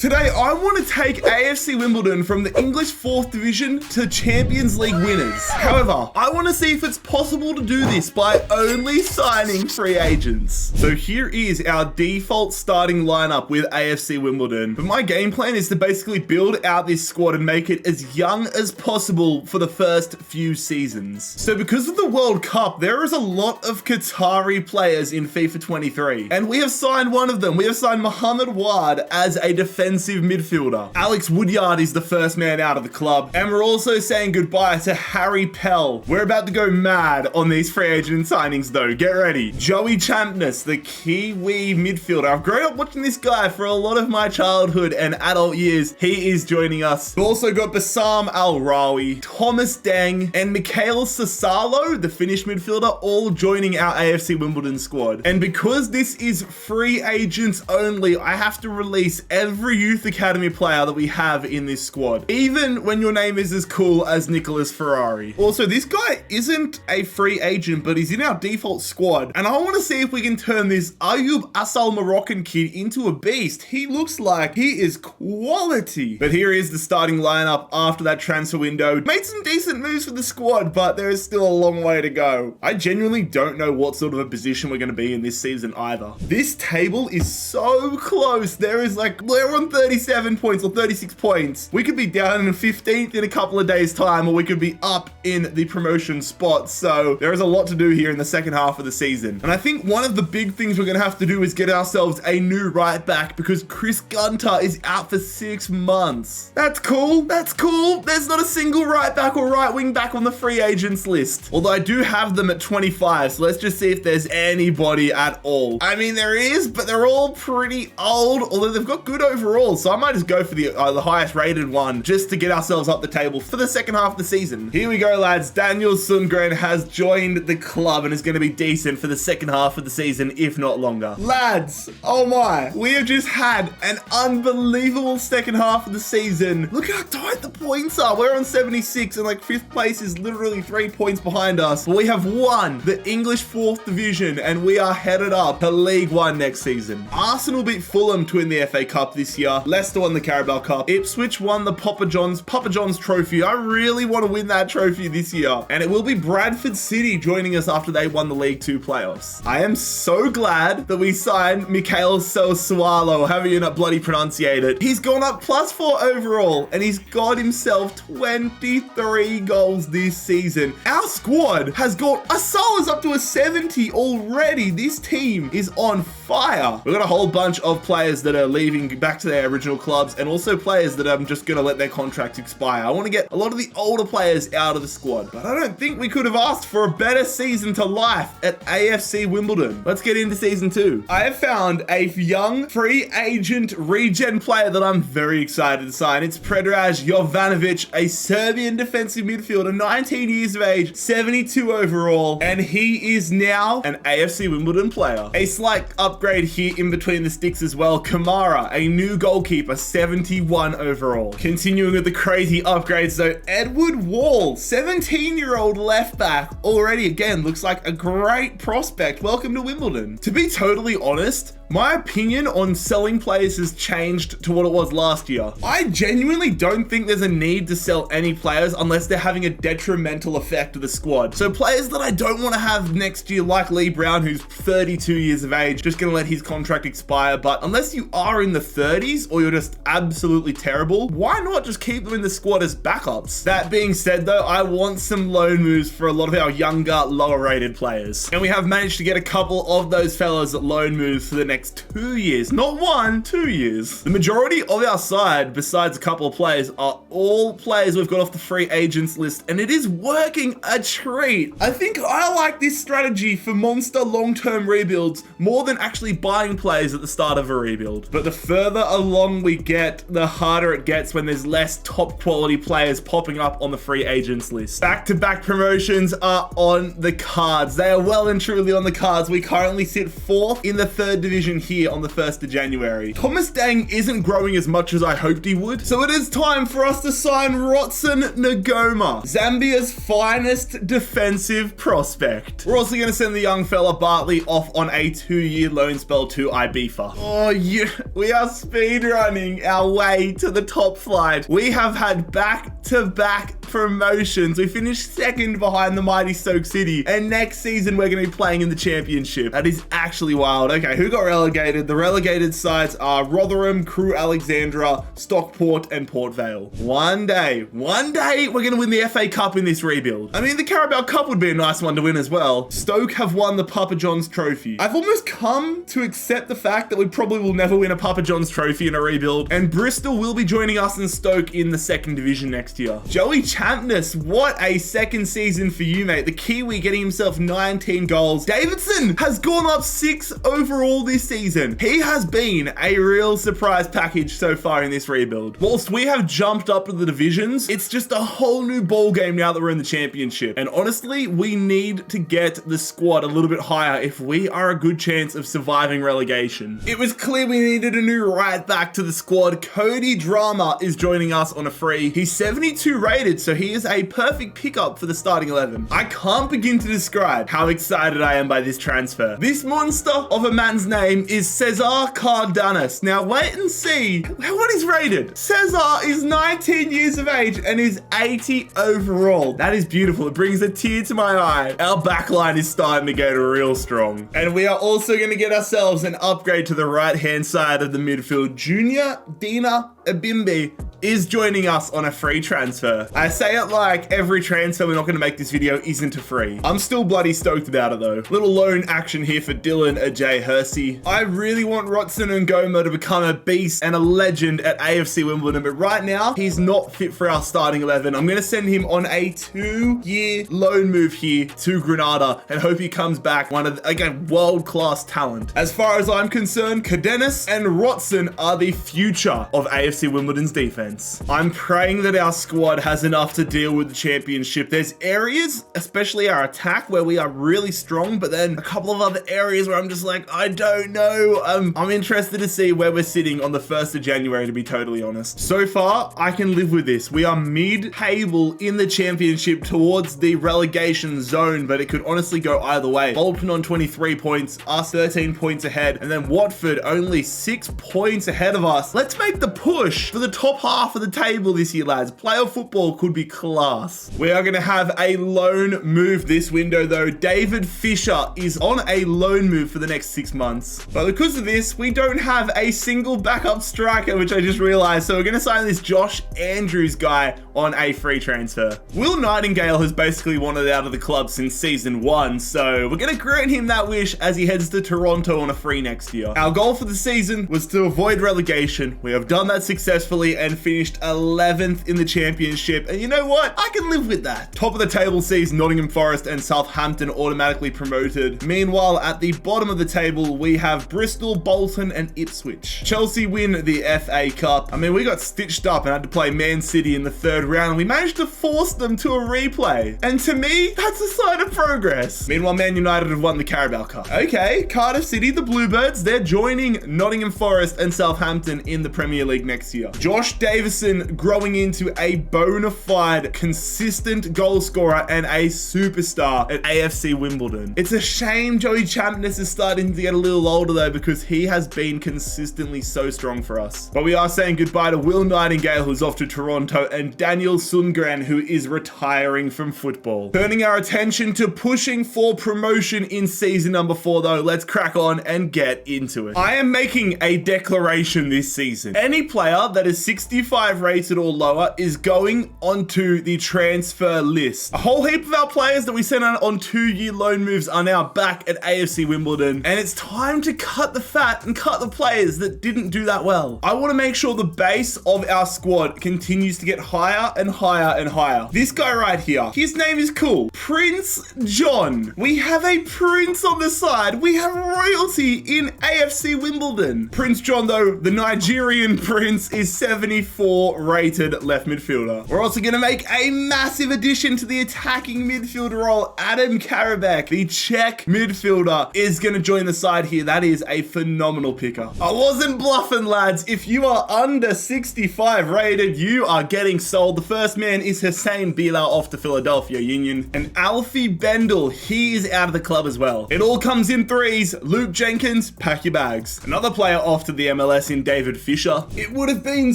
Today, I want to take AFC Wimbledon from the English 4th Division to Champions League winners. However, I want to see if it's possible to do this by only signing free agents. So here is our default starting lineup with AFC Wimbledon. But my game plan is to basically build out this squad and make it as young as possible for the first few seasons. So because of the World Cup, there is a lot of Qatari players in FIFA 23. And we have signed one of them. We have signed Mohamed Wad as a defensive midfielder. Alex Woodyard is the first man out of the club. And we're also saying goodbye to Harry Pell. We're about to go mad on these free agent signings though. Get ready. Joey Champness, the Kiwi midfielder. I've grown up watching this guy for a lot of my childhood and adult years. He is joining us. We've also got Bassam Al-Rawi, Thomas Deng, and Mikhail Sasalo, the Finnish midfielder, all joining our AFC Wimbledon squad. And because this is free agents only, I have to release every youth academy player that we have in this squad, even when your name is as cool as Nicholas Ferrari. Also, this guy isn't a free agent, but he's in our default squad, and I want to see if we can turn this Ayub Asal Moroccan kid into a beast. He looks like he is quality. But here is the starting lineup after that transfer window. Made some decent moves for the squad, but there is still a long way to go. I genuinely don't know what sort of a position we're going to be in this season either. This table is so close. We're on 37 points or 36 points. We could be down in 15th in a couple of days time, or we could be up in the promotion spot. So there is a lot to do here in the second half of the season. And I think one of the big things we're going to have to do is get ourselves a new right back, because Chris Gunter is out for 6 months. That's cool. That's cool. There's not a single right back or right wing back on the free agents list. Although I do have them at 25. So let's just see if there's anybody at all. I mean, there is, but they're all pretty old, although they've got good overall. So I might just go for the highest rated one just to get ourselves up the table for the second half of the season. Here we go, lads. Daniel Sundgren has joined the club and is going to be decent for the second half of the season, if not longer. Lads, oh my, we have just had an unbelievable second half of the season. Look how tight the points are. We're on 76 and like 5th place is literally 3 points behind us. But we have won the English 4th Division and we are headed up to League One next season. Arsenal beat Fulham to win the FA Cup this year. Leicester won the Carabao Cup. Ipswich won the Papa John's trophy. I really want to win that trophy this year. And it will be Bradford City joining us after they won the League 2 playoffs. I am so glad that we signed Mikhail Sasalo, however you not bloody pronunciate it. He's gone up +4 overall and he's got himself 23 goals this season. Our squad has got Asal is up to a 70 already. This team is on fire. We've got a whole bunch of players that are leaving back to their original clubs, and also players that I'm just going to let their contracts expire. I want to get a lot of the older players out of the squad, but I don't think we could have asked for a better season to life at AFC Wimbledon. Let's get into season 2. I have found a young free agent regen player that I'm very excited to sign. It's Predrag Jovanovic, a Serbian defensive midfielder, 19 years of age, 72 overall, and he is now an AFC Wimbledon player. A slight upgrade here in between the sticks as well. Kamara, a new goalkeeper, 71 overall. Continuing with the crazy upgrades though, Edward Wall, 17-year-old left back, already again looks like a great prospect. Welcome to Wimbledon. To be totally honest, my opinion on selling players has changed to what it was last year. I genuinely don't think there's a need to sell any players unless they're having a detrimental effect to the squad. So players that I don't want to have next year, like Lee Brown, who's 32 years of age, just going to let his contract expire. But unless you are in the 30s or you're just absolutely terrible, why not just keep them in the squad as backups? That being said though, I want some loan moves for a lot of our younger, lower rated players. And we have managed to get a couple of those fellas at loan moves for the next 2 years. Not 1, 2 years. The majority of our side, besides a couple of players, are all players we've got off the free agents list, and it is working a treat. I think I like this strategy for monster long-term rebuilds more than actually buying players at the start of a rebuild. But the further along we get, the harder it gets when there's less top quality players popping up on the free agents list. Back-to-back promotions are on the cards. They are well and truly on the cards. We currently sit 4th in the 3rd division division here on the 1st of January. Thomas Dang isn't growing as much as I hoped he would, so it is time for us to sign Rotson Ngoma, Zambia's finest defensive prospect. We're also going to send the young fella Bartley off on a 2-year loan spell to Ibiza. Oh yeah, we are speedrunning our way to the top flight. We have had back-to-back promotions. We finished second behind the mighty Stoke City, and next season we're going to be playing in the championship. That is actually wild. Okay, who got relegated? The relegated sides are Rotherham, Crewe Alexandra, Stockport, and Port Vale. One day, we're going to win the FA Cup in this rebuild. I mean, the Carabao Cup would be a nice one to win as well. Stoke have won the Papa John's Trophy. I've almost come to accept the fact that we probably will never win a Papa John's Trophy in a rebuild, and Bristol will be joining us in Stoke in the 2nd Division next year. Joey Champness, what a second season for you, mate. The Kiwi getting himself 19 goals. Davidson has gone up 6 overall this season. He has been a real surprise package so far in this rebuild. Whilst we have jumped up to the divisions, it's just a whole new ball game now that we're in the championship. And honestly, we need to get the squad a little bit higher if we are a good chance of surviving relegation. It was clear we needed a new right back to the squad. Cody Drama is joining us on a free. He's 72 rated, so he is a perfect pickup for the starting 11. I can't begin to describe how excited I am by this transfer. This monster of a man's name is Cesar Cardenas. Now wait and see what is rated. Cesar is 19 years of age and is 80 overall. That is beautiful. It brings a tear to my eye. Our backline is starting to get real strong. And we are also going to get ourselves an upgrade to the right-hand side of the midfield. Junior Dina Abimbi is joining us on a free transfer. I say it like every transfer we're not going to make this video isn't a free. I'm still bloody stoked about it though. Little loan action here for Dylan Ajay Hersey. I really want Rotson Ngoma to become a beast and a legend at AFC Wimbledon, but right now he's not fit for our starting 11. I'm going to send him on a 2-year loan move here to Granada and hope he comes back again, world-class talent. As far as I'm concerned, Cardenas and Rotson are the future of AFC Wimbledon's defense. I'm praying that our squad has enough to deal with the championship. There's areas, especially our attack, where we are really strong, but then a couple of other areas where I'm just like, I don't know. I'm interested to see where we're sitting on the 1st of January, to be totally honest. So far, I can live with this. We are mid-table in the championship towards the relegation zone, but it could honestly go either way. Bolton on 23 points, us 13 points ahead, and then Watford only 6 points ahead of us. Let's make the push for the top half of the table this year, lads. Playoff football could be class. We are going to have a loan move this window though. David Fisher is on a loan move for the next 6 months. But because of this, we don't have a single backup striker, which I just realized. So we're going to sign this Josh Andrews guy on a free transfer. Will Nightingale has basically wanted out of the club since season 1. So we're going to grant him that wish as he heads to Toronto on a free next year. Our goal for the season was to avoid relegation. We have done that successfully and finished 11th in the championship, and you know what? I can live with that. Top of the table sees Nottingham Forest and Southampton automatically promoted. Meanwhile, at the bottom of the table, we have Bristol, Bolton, and Ipswich. Chelsea win the FA Cup. I mean, we got stitched up and had to play Man City in the 3rd round, and we managed to force them to a replay. And to me, that's a sign of progress. Meanwhile, Man United have won the Carabao Cup. Okay, Cardiff City, the Bluebirds, they're joining Nottingham Forest and Southampton in the Premier League next year. Josh Davison growing into a bona fide, consistent goal scorer and a superstar at AFC Wimbledon. It's a shame Joey Champness is starting to get a little older though, because he has been consistently so strong for us. But we are saying goodbye to Will Nightingale, who's off to Toronto, and Daniel Sundgren, who is retiring from football. Turning our attention to pushing for promotion in season number 4 though, let's crack on and get into it. I am making a declaration this season. Any player that is 65 rated or lower is going onto the transfer list. A whole heap of our players that we sent out on 2-year loan moves are now back at AFC Wimbledon, and it's time to cut the fat and cut the players that didn't do that well. I want to make sure the base of our squad continues to get higher and higher and higher. This guy right here, his name is cool. Prince John. We have a prince on the side. We have royalty in AFC Wimbledon. Prince John though, the Nigerian prince, is 74 74 rated left midfielder. We're also going to make a massive addition to the attacking midfielder role. Adam Karabek, the Czech midfielder, is going to join the side here. That is a phenomenal picker. I wasn't bluffing, lads. If you are under 65 rated, you are getting sold. The first man is Hussein Bila off to Philadelphia Union. And Alfie Bendel, he is out of the club as well. It all comes in threes. Luke Jenkins, pack your bags. Another player off to the MLS in David Fisher. It would have been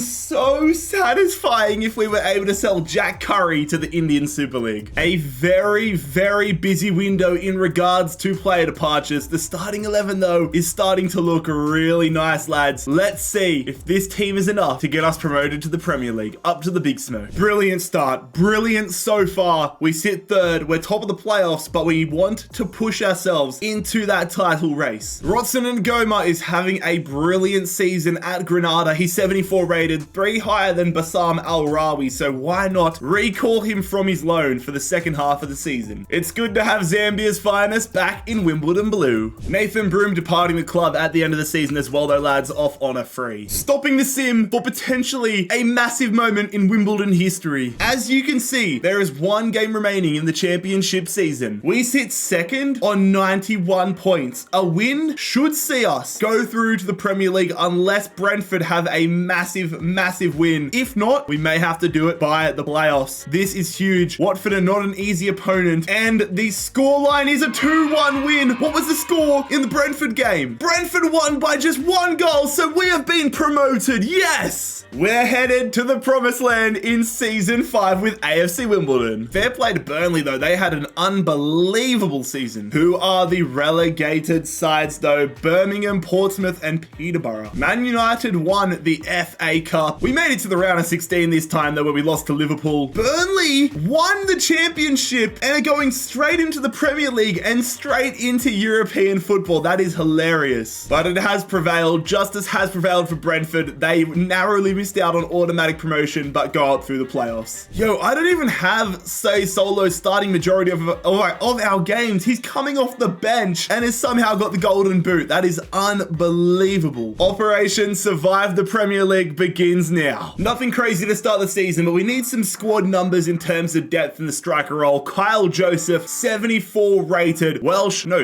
so satisfying if we were able to sell Jack Curry to the Indian Super League. A very, very busy window in regards to player departures. The starting 11, though, is starting to look really nice, lads. Let's see if this team is enough to get us promoted to the Premier League, up to the big smoke. Brilliant start. Brilliant so far. We sit third. We're top of the playoffs, but we want to push ourselves into that title race. Rodson Ngoma is having a brilliant season at Granada. He's 74 rated, 3 higher than Bassam Al-Rawi, so why not recall him from his loan for the second half of the season? It's good to have Zambia's finest back in Wimbledon blue. Nathan Broom departing the club at the end of the season as well, though, lads, off on a free. Stopping the sim for potentially a massive moment in Wimbledon history. As you can see, there is one game remaining in the championship season. We sit second on 91 points. A win should see us go through to the Premier League unless Brentford have a massive, massive win. If not, we may have to do it by the playoffs. This is huge. Watford are not an easy opponent, and the scoreline is a 2-1 win. What was the score in the Brentford game? Brentford won by just 1 goal, so we have been promoted. Yes! We're headed to the promised land in season 5 with AFC Wimbledon. Fair play to Burnley, though. They had an unbelievable season. Who are the relegated sides, though? Birmingham, Portsmouth, and Peterborough. Man United won the FA Cup. We made it to the round of 16 this time, though, where we lost to Liverpool. Burnley won the championship and are going straight into the Premier League and straight into European football. That is hilarious. But it has prevailed. Justice has prevailed for Brentford. They narrowly missed out on automatic promotion, but go up through the playoffs. Yo, I don't even have Say Solo starting majority of our games. He's coming off the bench and has somehow got the golden boot. That is unbelievable. Operation Survive the Premier League begins now. Nothing crazy to start the season, but we need some squad numbers in terms of depth in the striker role. Kyle Joseph, 74 rated.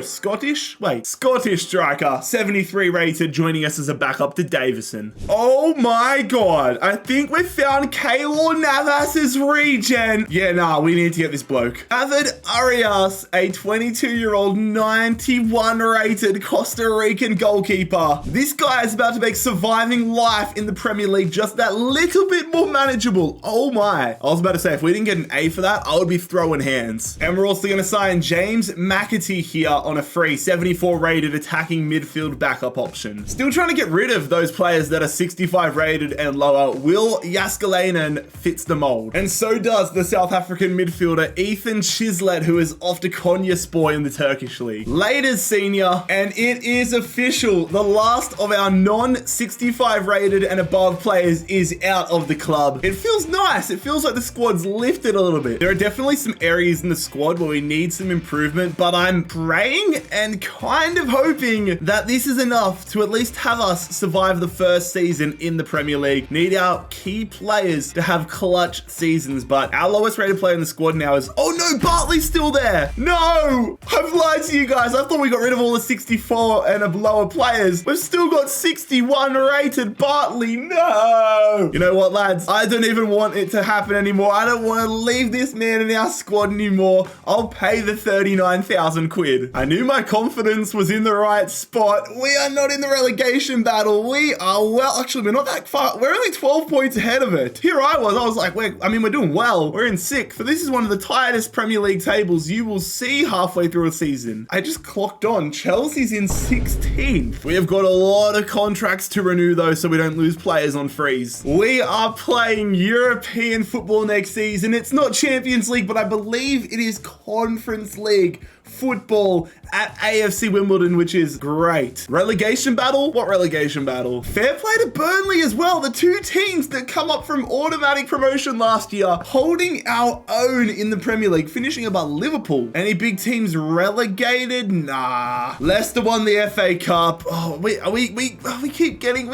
Scottish striker, 73 rated, joining us as a backup to Davison. Oh my God. I think we found Keylor Navas's regen. Yeah, nah, we need to get this bloke. David Arias, a 22-year-old, 91 rated Costa Rican goalkeeper. This guy is about to make surviving life in the Premier League just that little bit more manageable. Oh my. I was about to say, if we didn't get an A for that, I would be throwing hands. And we're also going to sign James McAtee here on a free, 74 rated attacking midfield backup option. Still trying to get rid of those players that are 65 rated and lower. Will Jaskalainen fits the mold. And so does the South African midfielder Ethan Chislett, who is off to Konyaspor in the Turkish league. Later's senior, and it is official. The last of our non-65 rated and above players is out of the club. It feels nice. It feels like the squad's lifted a little bit. There are definitely some areas in the squad where we need some improvement, but I'm praying and kind of hoping that this is enough to at least have us survive the first season in the Premier League. Need our key players to have clutch seasons, but our lowest rated player in the squad now is, oh no, Bartley's still there. No, I've lied to you guys. I thought we got rid of all the 64 and lower players. We've still got 61 rated Bartley. No. You know what, lads? I don't even want it to happen anymore. I don't want to leave this man in our squad anymore. I'll pay the 39,000 quid. I knew my confidence was in the right spot. We are not in the relegation battle. We are, well, actually, we're not that far. We're only 12 points ahead of it. Here I was like, we're doing well. We're in 6th. But this is one of the tightest Premier League tables you will see halfway through a season. I just clocked on. Chelsea's in 16th. We have got a lot of contracts to renew, though, so we don't lose players on freeze. We are playing European football next season. It's not Champions League, but I believe it is Conference League football at AFC Wimbledon, which is great. Relegation battle? What relegation battle? Fair play to Burnley as well. The two teams that come up from automatic promotion last year, holding our own in the Premier League, finishing above Liverpool. Any big teams relegated? Nah. Leicester won the FA Cup. Oh, we're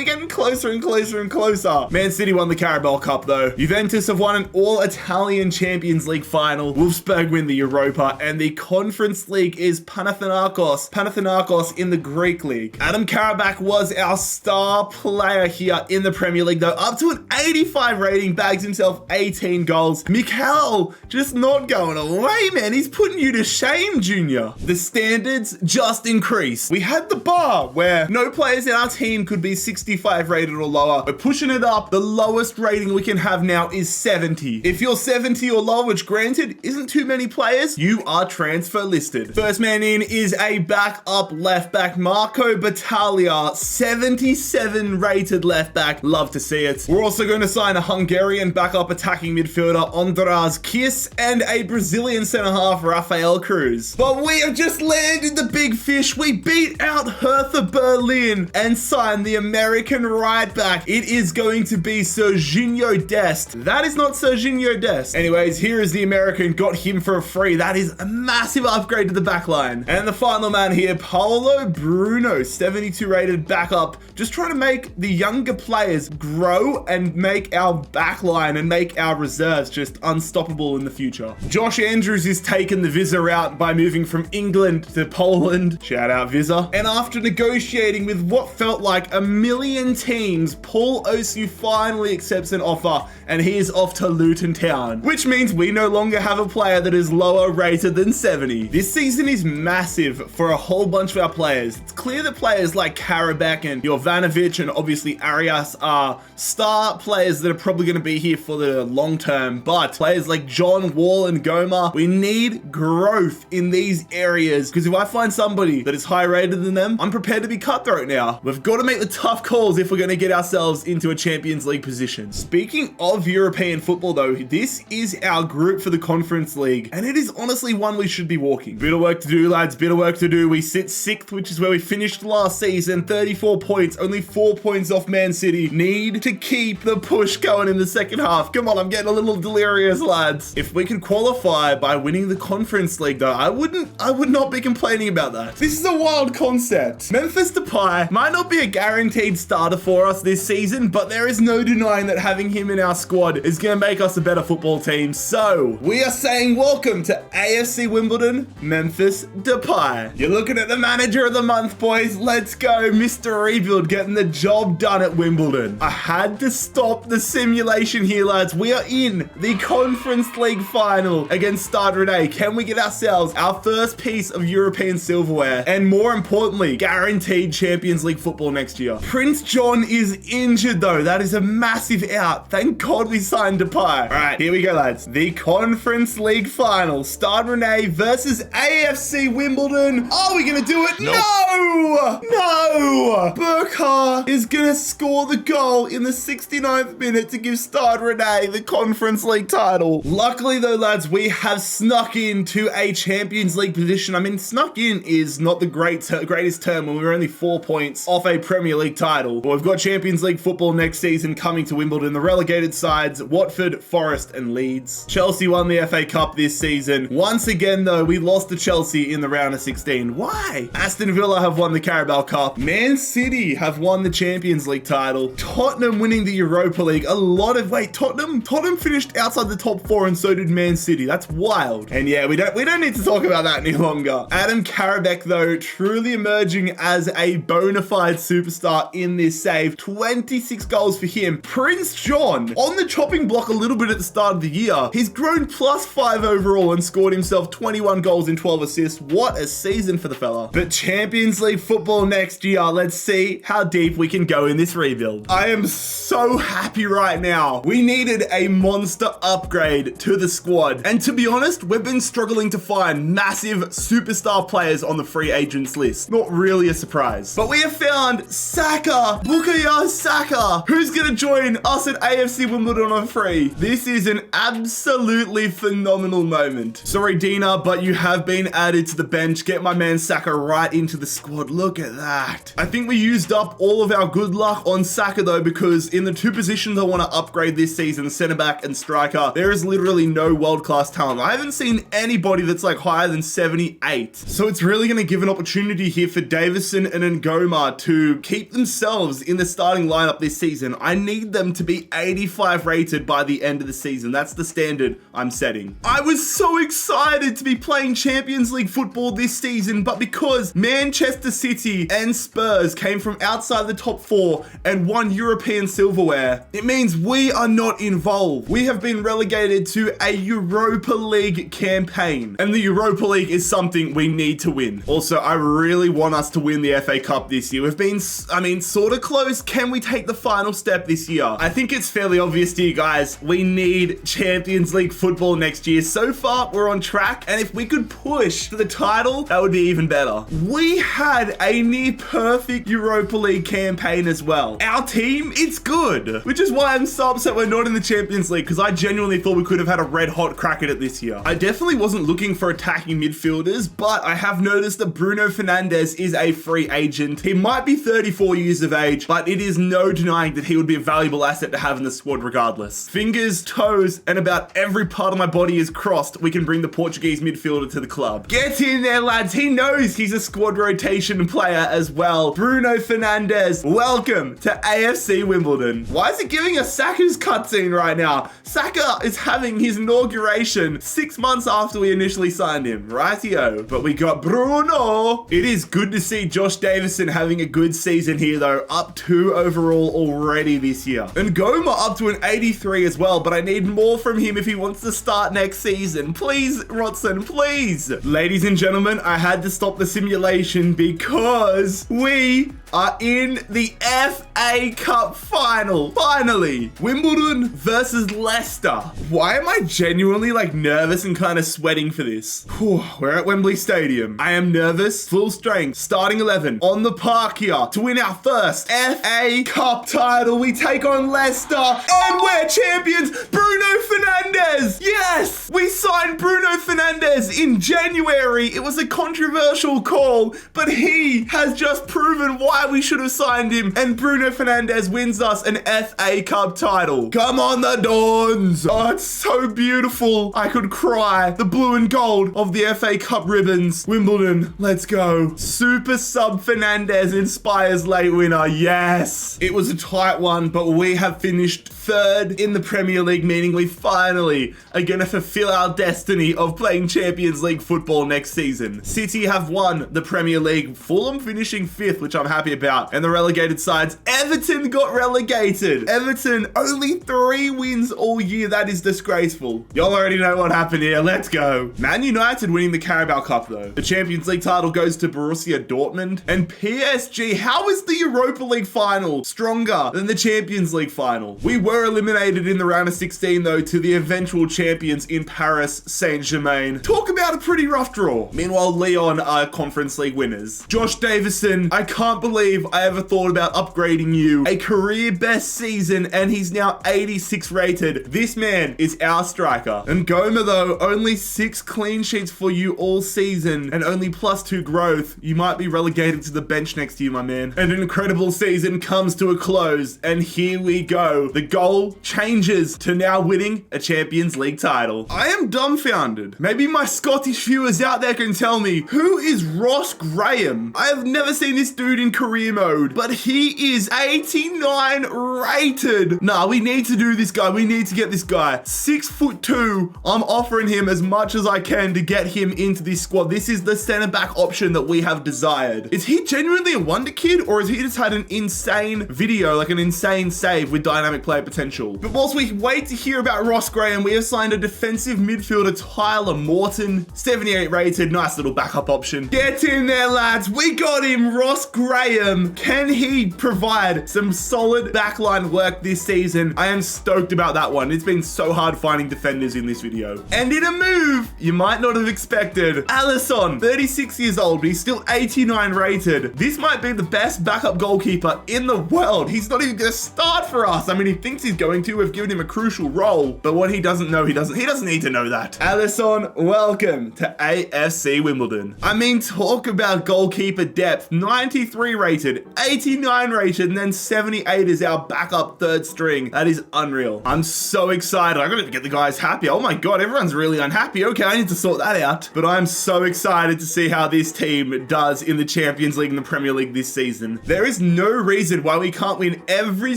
getting closer and closer and closer. Man City won the Carabao Cup though. Juventus have won an all-Italian Champions League final. Wolfsburg win the Europa, and the Conference League is Panathinaikos in the Greek League. Adam Karabakh was our star player here in the Premier League though, up to an 85 rating, bags himself 18 goals. Mikel just not going away, man. He's putting you to shame, Junior. The standards just increase. We had the bar where no players in our team could be 65 rated or lower. We're pushing it up. The lowest rating we can have now is 70. If you're 70 or lower, which granted isn't too many players, you are transfer listed. First man in is a backup left back, Marco Battaglia, 77 rated left back. Love to see it. We're also going to sign a Hungarian backup attacking midfielder, Andras Kiss, and a Brazilian centre half, Rafael Cruz. But we have just landed the big fish. We beat out Hertha Berlin and signed the American right back. It is going to be Serginho Dest. That is not Serginho Dest. Anyways, here is the American. Got him for a free. That is a massive upgrade to the back line. And the final man here, Paulo Bruno, 72 rated backup. Just trying to make the younger players grow and make our back line and make our reserves just unstoppable in the future. Josh Andrews is taking the visa route by moving from England to Poland. Shout out visa. And after negotiating with what felt like a million teams, Paul Osu finally accepts an offer and he is off to Luton Town, which means we no longer have a player that is lower rated than 70. This season is massive for a whole bunch of our players. It's clear that players like Karabakh and Jovanovic and obviously Arias are star players that are probably going to be here for the long term, but players like John Wall and Goma, we need growth in these areas, because if I find somebody that is high rated than them, I'm prepared to be cutthroat now. We've got to make the tough calls if we're going to get ourselves into a Champions League position. Speaking of European football though, this is our group for the Conference League, and it is honestly one we should be walking. Bit of work to do, lads, bit of work to do. We sit 6th, which is where we finished last season, 34 points, only 4 points off Man City. Need to keep the push going in the second half. Come on, I'm getting a little delirious, lads. If we could qualify by winning the Conference League though, I would not be complaining about that. This is a wild concept. Memphis Depay might not be a guaranteed starter for us this season, but there is no denying that having him in our squad is going to make us a better football team. So we are saying welcome to AFC Wimbledon, Memphis Depay. You're looking at the manager of the month, boys. Let's go, Mr. Rebuild, getting the job done at Wimbledon. I had to stop the simulation here, lads. We are in the Conference League final against Stade Rennais. Can we get ourselves our first piece of European silverware, and more importantly, guaranteed Champions League football next year? Prince John is injured though. That is a massive out. Thank God we signed Depay. All right, here we go, lads. The Conference League final. Stade Rennais versus AFC Wimbledon. Are we gonna do it? Nope. No! Burkhardt is gonna score the goal in the 69th minute to give Stade Rennais the Conference League title. Luckily though, lads, we have snuck into a Champions League position. I mean, snuck in is not the greatest term when we were only 4 points off a Premier League title. But we've got Champions League football next season coming to Wimbledon. The relegated sides, Watford, Forest, and Leeds. Chelsea won the FA Cup this season. Once again though, we lost to Chelsea in the round of 16. Why? Aston Villa have won the Carabao Cup. Man City have won the Champions League title. Tottenham winning the Europa League. Tottenham finished outside the top 4 and so did Man City. That's wild. And yeah, we don't need to talk about that any longer. Adam Karabakh though, truly emerging as a bona fide superstar in this save. 26 goals for him. Prince John on the chopping block a little bit at the start of the year. He's grown +5 overall and scored himself 21 goals and 12 assists. What a season for the fella. But Champions League football next year. Let's see how deep we can go in this rebuild. I am so happy right now. We needed a monster upgrade to the squad. And to be honest, we've been struggling to find massive superstar players on the free agents list. Not really a surprise. But we have found Saka, Bukayo Saka, who's going to join us at AFC Wimbledon on free. This is an absolutely phenomenal moment. Sorry, Dina, but you have have been added to the bench. Get my man Saka right into the squad. Look at that. I think we used up all of our good luck on Saka though, because in the two positions I want to upgrade this season, center back and striker, there is literally no world-class talent. I haven't seen anybody that's like higher than 78. So it's really going to give an opportunity here for Davison and Ngoma to keep themselves in the starting lineup this season. I need them to be 85 rated by the end of the season. That's the standard I'm setting. I was so excited to be playing Champions League football this season, but because Manchester City and Spurs came from outside the top 4 and won European silverware, it means we are not involved. We have been relegated to a Europa League campaign, and the Europa League is something we need to win. Also, I really want us to win the FA Cup this year. We've been, sort of close. Can we take the final step this year? I think it's fairly obvious to you guys. We need Champions League football next year. So far, we're on track, and if we could push for the title, that would be even better. We had a near perfect Europa League campaign as well. Our team, it's good, which is why I'm so upset we're not in the Champions League, because I genuinely thought we could have had a red hot crack at it this year. I definitely wasn't looking for attacking midfielders, but I have noticed that Bruno Fernandes is a free agent. He might be 34 years of age, but it is no denying that he would be a valuable asset to have in the squad regardless. Fingers, toes, and about every part of my body is crossed. We can bring the Portuguese midfielder to the club. Get in there, lads. He knows he's a squad rotation player as well. Bruno Fernandes, welcome to AFC Wimbledon. Why is it giving us Saka's cutscene right now? Saka is having his inauguration 6 months after we initially signed him. Rightio. But we got Bruno. It is good to see Josh Davison having a good season here though. Up 2 overall already this year. And Ngoma up to an 83 as well, but I need more from him if he wants to start next season. Please, Rotson, please. Ladies and gentlemen, I had to stop the simulation because we are in the FA Cup final. Finally. Wimbledon versus Leicester. Why am I genuinely like nervous and kind of sweating for this? Whew, we're at Wembley Stadium. I am nervous, full strength, starting 11 on the park here to win our first FA Cup title. We take on Leicester and we're champions. Bruno Fernandes. Yes, we signed Bruno Fernandes in January. It was a controversial call, but he has just proven why we should have signed him, and Bruno Fernandes wins us an FA Cup title. Come on, the Dons. Oh, it's so beautiful. I could cry. The blue and gold of the FA Cup ribbons. Wimbledon, let's go. Super sub Fernandes inspires late winner. Yes. It was a tight one, but we have finished 3rd in the Premier League, meaning we finally are going to fulfill our destiny of playing Champions League football next season. City have won the Premier League. Fulham finishing 5th, which I'm happy about. And the relegated sides, Everton got relegated. Everton, only 3 wins all year. That is disgraceful. Y'all already know what happened here. Let's go. Man United winning the Carabao Cup though. The Champions League title goes to Borussia Dortmund. And PSG, how is the Europa League final stronger than the Champions League final? We were eliminated in the round of 16 though to the eventual champions in Paris Saint-Germain. Talk about a pretty rough draw. Meanwhile, Lyon are Conference League winners. Josh Davison, I can't believe I ever thought about upgrading you. A career best season and he's now 86 rated. This man is our striker. And Ngoma though, only 6 clean sheets for you all season and only +2 growth. You might be relegated to the bench next year, my man. And an incredible season comes to a close and here we go. The goal changes to now winning a Champions League title. I am dumbfounded. Maybe my Scottish viewers out there can tell me, who is Ross Graham? I have never seen this dude in career mode, but he is 89 rated. Nah, we need to do this guy. We need to get this guy. 6'2". I'm offering him as much as I can to get him into this squad. This is the center back option that we have desired. Is he genuinely a wonder kid or has he just had an insane video, like an insane save with dynamic player potential? But whilst we wait to hear about Ross Graham, we have signed a defensive midfielder, Tyler Morton, 78 rated, nice little backup option. Get in there, lads. We got him, Ross Graham. Can he provide some solid backline work this season? I am stoked about that one. It's been so hard finding defenders in this video. And in a move you might not have expected, Alisson, 36 years old, but he's still 89 rated. This might be the best backup goalkeeper in the world. He's not even going to start for us. I mean, he thinks he's going to. We've given him a crucial role, but what he doesn't know, he doesn't need to know that. Alisson, welcome to AFC Wimbledon. I mean, talk about goalkeeper depth. 93 rated, 89 rated, and then 78 is our backup third string. That is unreal. I'm so excited. I gotta get the guys happy. Oh my God, everyone's really unhappy. Okay, I need to sort that out. But I'm so excited to see how this team does in the Champions League and the Premier League this season. There is no reason why we can't win every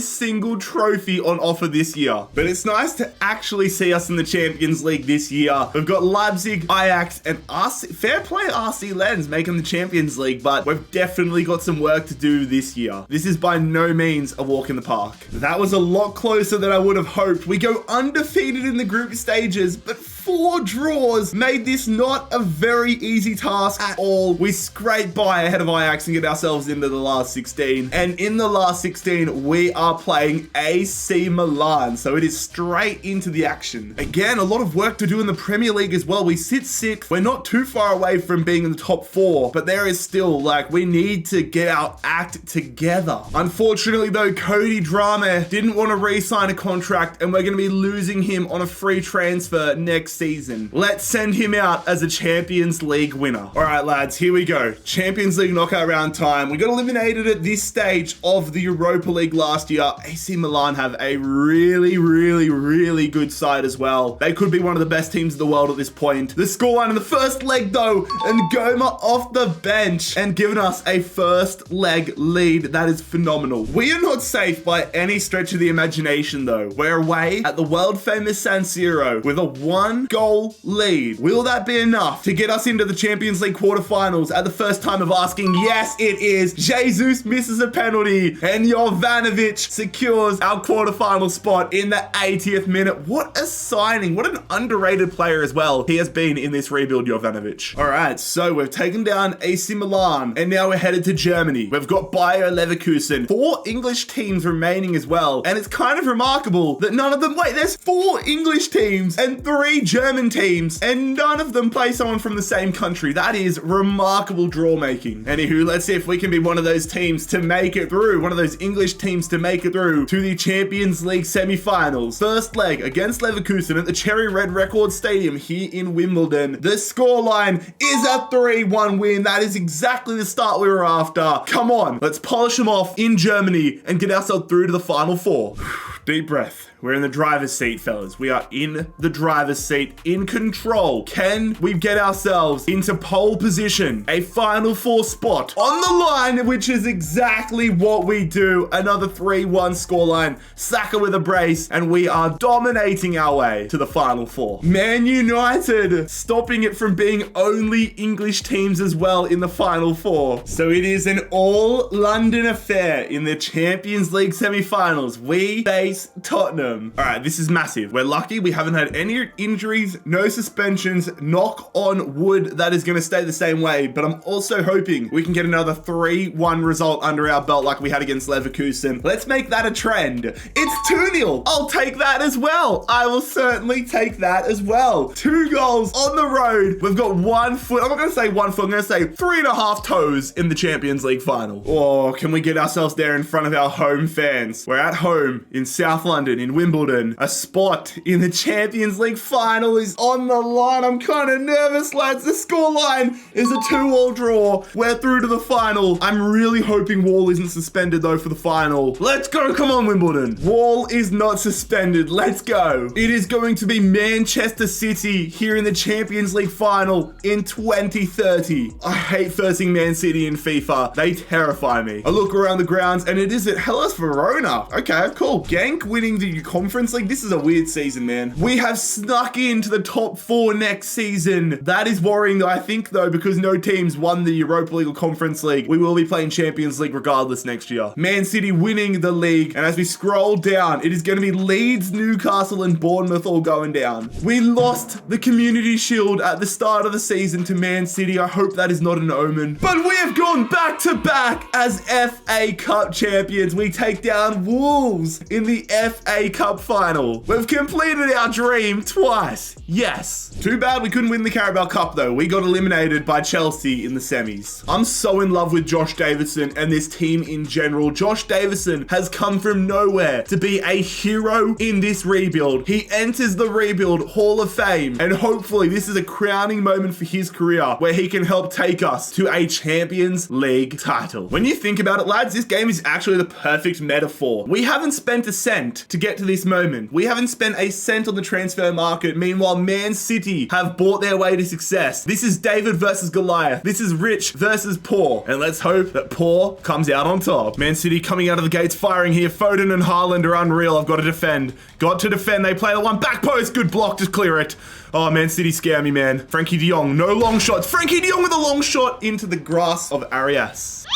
single trophy on offer this year. But it's nice to actually see us in the Champions League this year. We've got Leipzig, Ajax, and RC. Fair play RC Lens making the Champions League, but we've definitely got some work to do this year. This is by no means a walk in the park. That was a lot closer than I would have hoped. We go undefeated in the group stages, but 4 draws made this not a very easy task at all. We scrape by ahead of Ajax and get ourselves into the last 16. And in the last 16, we are playing AC Milan. So it is straight into the action. Again, a lot of work to do in the Premier League as well. We sit 6th. We're not too far away from being in the top 4, but there is still, like, we need to get our act together. Unfortunately though, Cody Drama didn't want to re-sign a contract, and we're going to be losing him on a free transfer next season. Let's send him out as a Champions League winner. All right, lads, here we go. Champions League knockout round time. We got eliminated at this stage of the Europa League last year. AC Milan have a really good side as well. They could be one of the best teams in the world at this point. The scoreline in the first leg though, and Goma off the bench and giving us a first leg lead. That is phenomenal. We are not safe by any stretch of the imagination though. We're away at the world famous San Siro with a 1-goal lead. Will that be enough to get us into the Champions League quarterfinals at the first time of asking? Yes, it is. Jesus misses a penalty and Jovanovic secures our quarterfinal spot in the 80th minute. What a signing. What an underrated player as well he has been in this rebuild, Jovanovic. All right, so we've taken down AC Milan and now we're headed to Germany. We've got Bayer Leverkusen. 4 English teams remaining as well. And it's kind of remarkable that none of them, wait, there's 4 English teams and 3 German teams and none of them play someone from the same country. That is remarkable draw making. Anywho, let's see if we can be one of those teams to make it through, one of those English teams to make it through to the Champions League semi-finals. First leg against Leverkusen at the Cherry Red Record Stadium here in Wimbledon. The scoreline is a 3-1 win. That is exactly the start we were after. Come on, let's polish them off in Germany and get ourselves through to the final 4. Deep breath. We're in the driver's seat, fellas. We are in the driver's seat, in control. Can we get ourselves into pole position? A final 4 spot on the line, which is exactly what we do. Another 3-1 scoreline. Saka with a brace, and we are dominating our way to the final 4. Man United stopping it from being only English teams as well in the final 4. So it is an all London affair in the Champions League semi-finals. We face Tottenham. All right, this is massive. We're lucky we haven't had any injuries, no suspensions. Knock on wood, that is going to stay the same way. But I'm also hoping we can get another 3-1 result under our belt like we had against Leverkusen. Let's make that a trend. It's 2-0. I'll take that as well. I will certainly take that as well. 2 goals on the road. We've got 1 foot. I'm not going to say 1 foot. I'm going to say 3.5 toes in the Champions League final. Oh, can we get ourselves there in front of our home fans? We're at home in South London, in Wimbledon. A spot in the Champions League final is on the line. I'm kind of nervous, lads. The scoreline is a 2-2 draw. We're through to the final. I'm really hoping Wall isn't suspended though for the final. Let's go. Come on, Wimbledon. Wall is not suspended. Let's go. It is going to be Manchester City here in the Champions League final in 2030. I hate versing Man City in FIFA. They terrify me. I look around the grounds and it is at Hellas Verona. Okay, cool. Game Genk winning the Conference League. This is a weird season, man. We have snuck into the top 4 next season. That is worrying, though. I think, though, because no teams won the Europa League or Conference League, we will be playing Champions League regardless next year. Man City winning the league. And as we scroll down, it is going to be Leeds, Newcastle, and Bournemouth all going down. We lost the Community Shield at the start of the season to Man City. I hope that is not an omen. But we have gone back to back as FA Cup champions. We take down Wolves in the FA Cup final. We've completed our dream twice. Yes. Too bad we couldn't win the Carabao Cup, though. We got eliminated by Chelsea in the semis. I'm so in love with Josh Davison and this team in general. Josh Davison has come from nowhere to be a hero in this rebuild. He enters the rebuild Hall of Fame, and hopefully this is a crowning moment for his career where he can help take us to a Champions League title. When you think about it, lads, this game is actually the perfect metaphor. We haven't spent a cent to get to this moment. We haven't spent a cent on the transfer market. Meanwhile, Man City have bought their way to success. This is David versus Goliath. This is rich versus poor. And let's hope that poor comes out on top. Man City coming out of the gates firing here. Foden and Haaland are unreal. I've got to defend. Got to defend. They play the one back post. Good block. Just clear it. Oh, Man City scare me, man. Frankie de Jong. No long shots. Frankie de Jong with a long shot into the grass of Arias.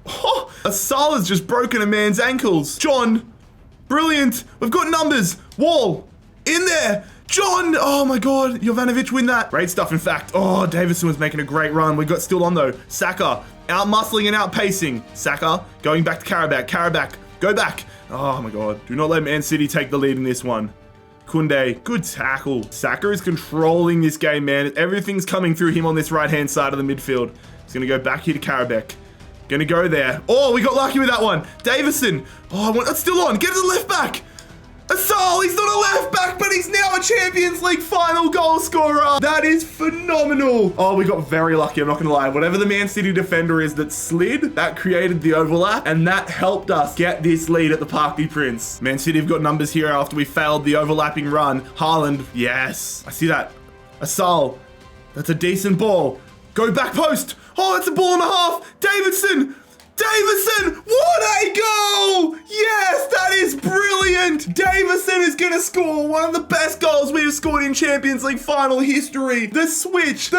Oh, Asal has just broken a man's ankles. John. Brilliant. We've got numbers. Wall. In there. John. Oh, my God. Jovanovic win that. Great stuff, in fact. Oh, Davison was making a great run. We got still on, though. Saka. Out-muscling and out-pacing. Saka. Going back to Karabakh. Karabakh. Go back. Oh, my God. Do not let Man City take the lead in this one. Kunde, good tackle. Saka is controlling this game, man. Everything's coming through him on this right-hand side of the midfield. He's going to go back here to Karabakh. Going to go there. Oh, we got lucky with that one. Davison. Oh, that's still on. Get to the left back. Asal, he's not a left back, but he's now a Champions League final goal scorer. That is phenomenal. Oh, we got very lucky, I'm not gonna lie. Whatever the Man City defender is that slid, that created the overlap, and that helped us get this lead at the Parc des Princes. Man City have got numbers here after we failed the overlapping run. Haaland, yes, I see that. Asal, that's a decent ball. Go back post. Oh, that's a ball and a half. Davidson. Davison, what a goal! Yes, that is brilliant. Davison is going to score one of the best goals we have scored in Champions League final history. The switch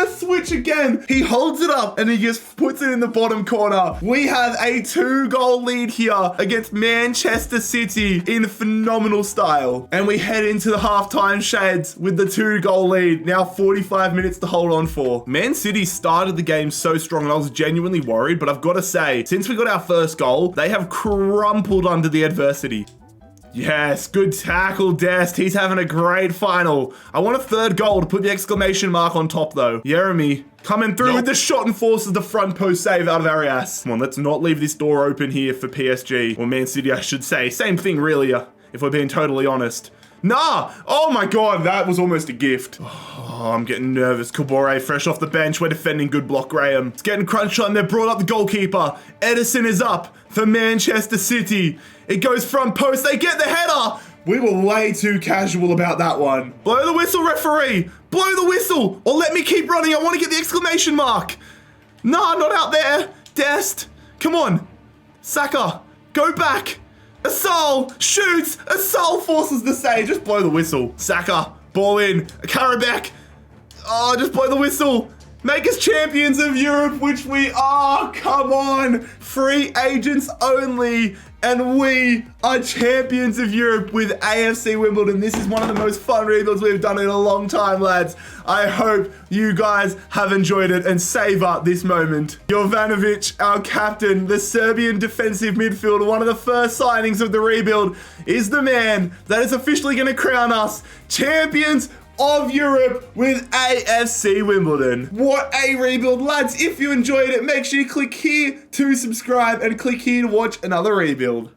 again. He holds it up and he just puts it in the bottom corner. We have a 2-goal lead here against Manchester City in phenomenal style. And we head into the halftime shades with the 2-goal lead. Now 45 minutes to hold on for. Man City started the game so strong and I was genuinely worried, but I've got to say, since we got our first goal, they have crumpled under the adversity. Yes, good tackle, Dest. He's having a great final. I want a 3rd goal to put the exclamation mark on top, though. Jeremy coming through with the shot and forces the front post save out of Arias. Come on, let's not leave this door open here for PSG. Or Man City, I should say. Same thing, really, if we're being totally honest. Nah! Oh my God, that was almost a gift. Oh, I'm getting nervous. Kabore fresh off the bench. We're defending. Good block, Graham. It's getting crunch time. They've brought up the goalkeeper. Edison is up for Manchester City. It goes front post. They get the header. We were way too casual about that one. Blow the whistle, referee. Blow the whistle. Or let me keep running. I want to get the exclamation mark. Nah, not out there. Dest. Come on. Saka. Go back. Asal shoots. Asal forces the save. Just blow the whistle. Saka. Ball in. Karabakh. Oh, just blow the whistle. Make us champions of Europe, which we are. Come on. Free agents only. And we are champions of Europe with AFC Wimbledon. This is one of the most fun rebuilds we've done in a long time, lads. I hope you guys have enjoyed it and savor this moment. Jovanovic, our captain, the Serbian defensive midfielder, one of the first signings of the rebuild, is the man that is officially going to crown us champions of Europe with AFC Wimbledon. What a rebuild, lads. If you enjoyed it, make sure you click here to subscribe and click here to watch another rebuild.